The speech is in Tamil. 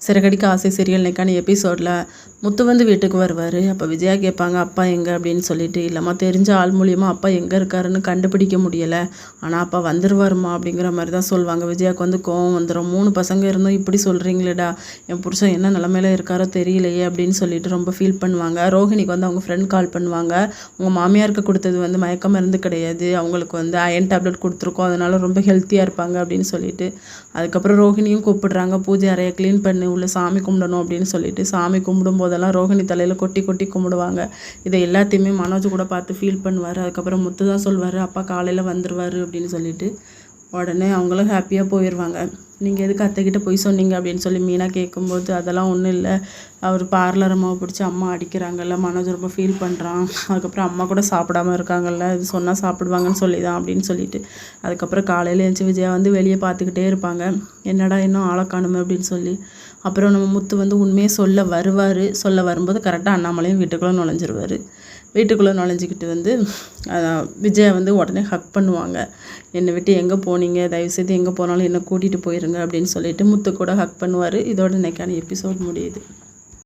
சிறகடிக்க ஆசை சீரியல் இன்னைக்கான எபிசோடில் முத்து வந்து வீட்டுக்கு வருவார். அப்போ விஜயா கேட்பாங்க, அப்பா எங்கே அப்படின்னு சொல்லிட்டு. இல்லைம்மா, தெரிஞ்ச ஆள் மூலியமாக அப்பா எங்கே இருக்காருன்னு கண்டுபிடிக்க முடியலை, ஆனால் அப்பா வந்துடுவாருமா அப்படிங்கிற மாதிரி தான் சொல்லுவாங்க. விஜயாவுக்கு வந்து கோவம் வந்துடும். 3 பசங்க இருந்தும் இப்படி சொல்கிறீங்களேடா, என் புருஷன் என்ன நிலமையில இருக்காரோ தெரியலையே அப்படின்னு சொல்லிட்டு ரொம்ப ஃபீல் பண்ணுவாங்க. ரோஹிணிக்கு வந்து அவங்க ஃப்ரெண்ட் கால் பண்ணுவாங்க, உங்கள் மாமியாருக்கு கொடுத்தது வந்து மயக்க மருந்து கிடையாது, அவங்களுக்கு வந்து அயன் டேப்லெட் கொடுத்துருக்கோம், அதனால ரொம்ப ஹெல்த்தியாக இருப்பாங்க அப்படின்னு சொல்லிட்டு. அதுக்கப்புறம் ரோஹிணியும் கூப்பிடுறாங்க, பூஜை அறையை க்ளீன் பண்ணி உள்ள சாமி கும்பிடணும் அப்படின்னு சொல்லிட்டு. சாமி கும்பிடும் போதெல்லாம் ரோஹிணி தலையில் கொட்டி கொட்டி கும்பிடுவாங்க. இதை எல்லாத்தையுமே மனோஜ் கூட பார்த்து ஃபீல் பண்ணுவார். அதுக்கப்புறம் முத்து தான் சொல்வார், அப்பா காலையில் வந்துடுவார் அப்படின்னு சொல்லிட்டு. உடனே அவங்களும் ஹாப்பியாக போயிடுவாங்க. நீங்கள் எதுக்கு அத்தைக்கிட்ட போய் சொன்னீங்க அப்படின்னு சொல்லி மீனா கேட்கும்போது, அதெல்லாம் ஒன்றும் இல்லை, அவர் பார்லர் அம்மாவை பிடிச்சி அம்மா அடிக்கிறாங்கல்ல, மனோஜ் ரொம்ப ஃபீல் பண்ணுறான், அதுக்கப்புறம் அம்மா கூட சாப்பிடாம இருக்காங்கல்ல, இது சொன்னால் சாப்பிடுவாங்கன்னு சொல்லி தான் அப்படின்னு சொல்லிட்டு. அதுக்கப்புறம் காலையில் எழுந்துச்சி விஜயா வந்து வெளியே பார்த்துக்கிட்டே இருப்பாங்க, என்னடா இன்னும் ஆளை காணுமே அப்படின்னு சொல்லி. அப்புறம் நம்ம முத்து வந்து உண்மையை சொல்ல வரும்போது கரெக்டாக அண்ணாமலையும் வீட்டுக்குள்ளே நுழைஞ்சிருவார். வீட்டுக்குள்ளே நுழைஞ்சிக்கிட்டு வந்து விஜயா வந்து உடனே ஹக் பண்ணுவாங்க. என்னை விட்டு எங்கே போனீங்க, தயவுசெய்து எங்கே போனாலும் என்னை கூட்டிகிட்டு போயிருங்க அப்படின்னு சொல்லிட்டு முத்து கூட ஹக் பண்ணுவார். இதோட இன்னைக்கான எபிசோட் முடியுது.